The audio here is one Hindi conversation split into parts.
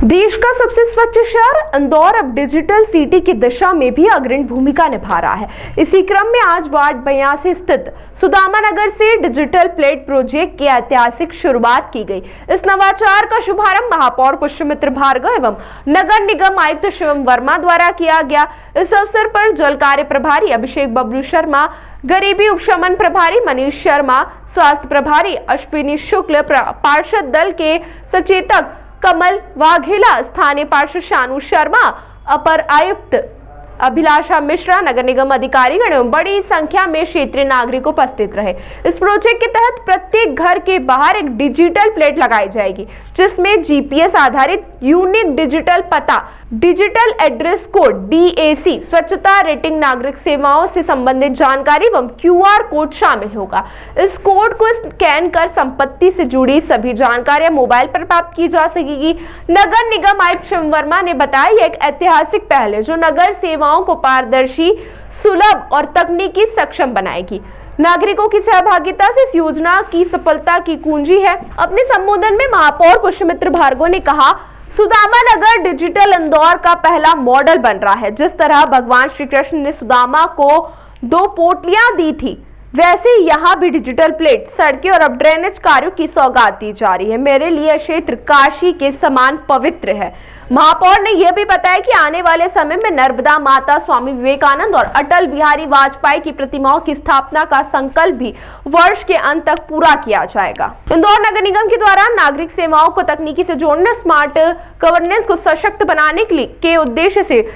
देश का सबसे स्वच्छ शहर इंदौर अब डिजिटल सिटी की दिशा में भी अग्रणी भूमिका निभा रहा है। इसी क्रम में आज वार्ड 82 स्थित सुदामा नगर से डिजिटल प्लेट प्रोजेक्ट की ऐतिहासिक शुरुआत की गई। इस नवाचार का शुभारंभ महापौर पुष्यमित्र भार्गव एवं नगर निगम आयुक्त शिवम वर्मा द्वारा किया गया। इस अवसर पर जल कार्य प्रभारी अभिषेक बबलू शर्मा, गरीबी उपशमन प्रभारी मनीष शर्मा, स्वास्थ्य प्रभारी अश्विनी शुक्ल, पार्षद दल के सचेतक कमल वाघेला, स्थानीय पार्षद शानू शर्मा, अपर आयुक्त अभिलाषा मिश्रा, नगर निगम अधिकारीगण एवं बड़ी संख्या में क्षेत्रीय नागरिक उपस्थित रहे। इस प्रोजेक्ट के तहत प्रत्येक घर के बाहर एक डिजिटल प्लेट लगाई जाएगी, जिसमें जीपीएस आधारित यूनिक डिजिटल पता, डिजिटल एड्रेस कोड DAC, स्वच्छता रेटिंग, नागरिक सेवाओं से संबंधित जानकारी एवं QR कोड शामिल होगा। इस कोड को स्कैन कर संपत्ति से जुड़ी सभी जानकारियां मोबाइल पर प्राप्त की जा सकेगी। नगर निगम आयुक्त शिवम वर्मा ने बताया, यह एक ऐतिहासिक पहल है जो नगर सेवाओं को पारदर्शी, सुलभ और तकनीकी सक्षम बनाएगी। नागरिकों की सहभागिता से इस योजना की सफलता की कुंजी है। अपने संबोधन में महापौर पुष्यमित्र भार्गव ने कहा, सुदामा नगर डिजिटल इंदौर का पहला मॉडल बन रहा है। जिस तरह भगवान श्री कृष्ण ने सुदामा को 2 पोटलियां दी थी, वैसे यहाँ भी डिजिटल प्लेट, सड़कें और अब ड्रेनेज कार्यों की सौगात दी जा रही है। मेरे लिए क्षेत्र काशी के समान पवित्र है। महापौर ने यह भी बताया कि आने वाले समय में नर्मदा माता, स्वामी विवेकानंद और अटल बिहारी वाजपेयी की प्रतिमाओं की स्थापना का संकल्प भी वर्ष के अंत तक पूरा किया जाएगा। इंदौर नगर निगम के द्वारा नागरिक सेवाओं को तकनीकी से जोड़ने, स्मार्ट गवर्नेंस को सशक्त बनाने के उद्देश्य से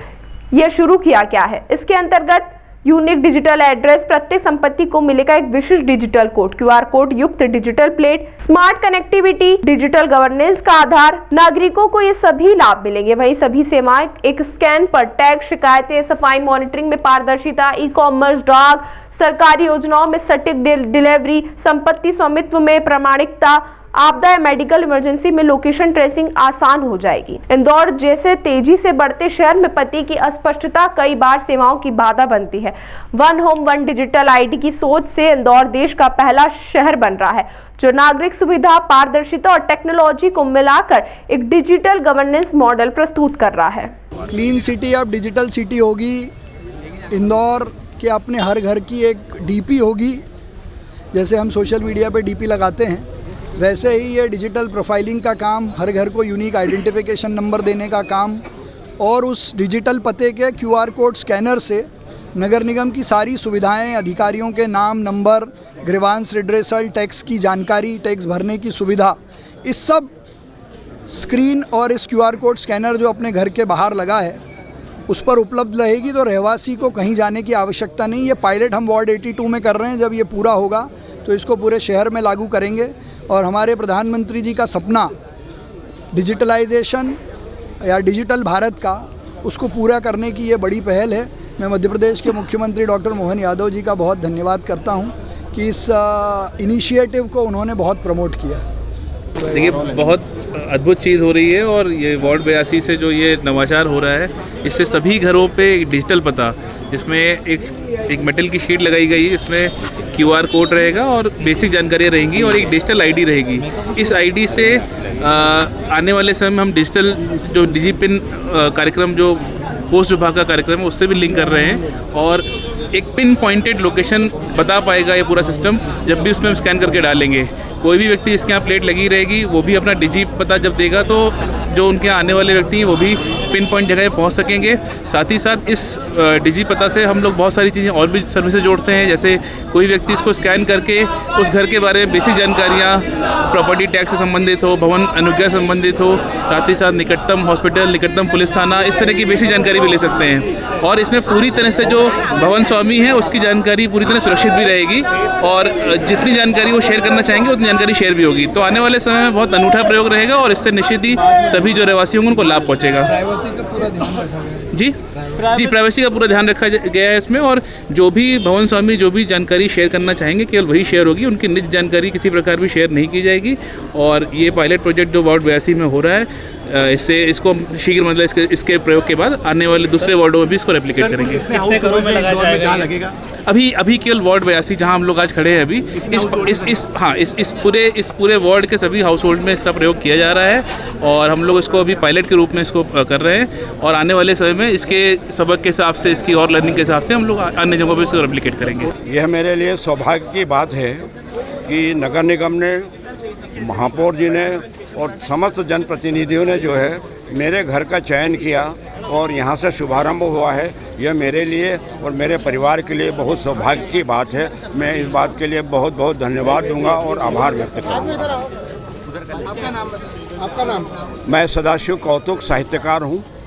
यह शुरू किया गया है। इसके अंतर्गत यूनिक डिजिटल एड्रेस, प्रत्येक संपत्ति को मिलेगा एक विशिष्ट डिजिटल कोड, QR कोड युक्त digital plate, smart connectivity, digital governance का आधार, नागरिकों को ये सभी लाभ मिलेंगे। वहीं सभी सेवाएं एक स्कैन पर, टैग, शिकायतें, सफाई मॉनिटरिंग में पारदर्शिता, ई-कॉमर्स, डाक, सरकारी योजनाओं में सटीक डिलीवरी, संपत्ति स्वामित्व में प्रामाणिकता, आपदा या मेडिकल इमरजेंसी में लोकेशन ट्रेसिंग आसान हो जाएगी। इंदौर जैसे तेजी से बढ़ते शहर में पते की अस्पष्टता कई बार सेवाओं की बाधा बनती है। One home one digital ID की सोच से इंदौर देश का पहला शहर बन रहा है जो नागरिक सुविधा, पारदर्शिता और टेक्नोलॉजी को मिलाकर एक डिजिटल गवर्नेंस मॉडल प्रस्तुत कर रहा है। क्लीन सिटी अब डिजिटल सिटी होगी। इंदौर के अपने हर घर की एक DP होगी। जैसे हम सोशल मीडिया पे DP लगाते हैं, वैसे ही ये डिजिटल प्रोफाइलिंग का काम, हर घर को यूनिक आइडेंटिफिकेशन नंबर देने का काम, और उस डिजिटल पते के QR कोड स्कैनर से नगर निगम की सारी सुविधाएं, अधिकारियों के नाम, नंबर, ग्रीवांस रिड्रेसल, टैक्स की जानकारी, टैक्स भरने की सुविधा, इस सब स्क्रीन और इस QR कोड स्कैनर जो अपने घर के बाहर लगा है उस पर उपलब्ध रहेगी। तो रहवासी को कहीं जाने की आवश्यकता नहीं। ये पायलट हम वार्ड 82 में कर रहे हैं। जब ये पूरा होगा तो इसको पूरे शहर में लागू करेंगे। और हमारे प्रधानमंत्री जी का सपना डिजिटलाइजेशन या डिजिटल भारत का, उसको पूरा करने की ये बड़ी पहल है। मैं मध्य प्रदेश के मुख्यमंत्री डॉक्टर मोहन यादव जी का बहुत धन्यवाद करता हूँ कि इस इनिशिएटिव को उन्होंने बहुत प्रमोट किया। देखिए, बहुत अद्भुत चीज़ हो रही है और ये वार्ड 82 से जो ये नवाचार हो रहा है, इससे सभी घरों पे एक डिजिटल पता, जिसमें एक मेटल की शीट लगाई गई है, इसमें QR कोड रहेगा और बेसिक जानकारियाँ रहेंगी और एक डिजिटल ID रहेगी। इस ID से आने वाले समय में हम डिजिटल जो डिजिपिन कार्यक्रम, जो पोस्ट विभाग का कार्यक्रम है, उससे भी लिंक कर रहे हैं और एक पिन पॉइंटेड लोकेशन बता पाएगा ये पूरा सिस्टम। जब भी उसमें हम स्कैन करके डालेंगे, कोई भी व्यक्ति इसके यहाँ प्लेट लगी रहेगी, वो भी अपना डिजी पता जब देगा तो जो उनके यहाँ आने वाले व्यक्ति हैं वो भी पिन पॉइंट जगह पहुँच सकेंगे। साथ ही साथ इस डिजी पता से हम लोग बहुत सारी चीज़ें और भी सर्विसेज जोड़ते हैं। जैसे कोई व्यक्ति इसको स्कैन करके उस घर के बारे में बेसिक जानकारियाँ, प्रॉपर्टी टैक्स से संबंधित हो, भवन अनुज्ञा से संबंधित हो, साथ ही साथ निकटतम हॉस्पिटल, निकटतम पुलिस थाना, इस तरह की बेसिक जानकारी भी ले सकते हैं। और इसमें पूरी तरह से जो भवन स्वामी है उसकी जानकारी पूरी तरह सुरक्षित भी रहेगी और जितनी जानकारी वो शेयर करना चाहेंगे उतनी जानकारी शेयर भी होगी। तो आने वाले समय में बहुत अनूठा प्रयोग रहेगा और इससे निश्चित ही सभी जो रहवासी होंगे उनको लाभ पहुँचेगा। जी प्राइवेसी का पूरा ध्यान रखा गया है इसमें, और जो भी भवन स्वामी जो भी जानकारी शेयर करना चाहेंगे केवल वही शेयर होगी, उनकी निजी जानकारी किसी प्रकार भी शेयर नहीं की जाएगी। और ये पायलट प्रोजेक्ट जो वार्ड 82 में हो रहा है, इससे इसको शीघ्र मतलब इसके प्रयोग के बाद आने वाले दूसरे वार्डों में भी इसको रेप्लिकेट करेंगे। कितने करोड़ में लगेगा? अभी केवल वार्ड 82 जहां हम लोग आज खड़े हैं, अभी इस पूरे वार्ड के सभी हाउस होल्ड में इसका प्रयोग किया जा रहा है, और हम लोग इसको अभी पायलट के रूप में इसको कर रहे हैं, और आने वाले समय में इसके सबक के हिसाब से, इसकी और लर्निंग के हिसाब से हम लोग अन्य जगहों पर इसको रेप्लिकेट करेंगे। यह मेरे लिए सौभाग्य की बात है कि नगर निगम ने, महापौर जी ने और समस्त जनप्रतिनिधियों ने जो है मेरे घर का चयन किया और यहाँ से शुभारंभ हुआ है। यह मेरे लिए और मेरे परिवार के लिए बहुत सौभाग्य की बात है। मैं इस बात के लिए बहुत बहुत धन्यवाद दूंगा और आभार व्यक्त करूंगा। आपका नाम? मैं सदाशिव कौतुक साहित्यकार हूँ।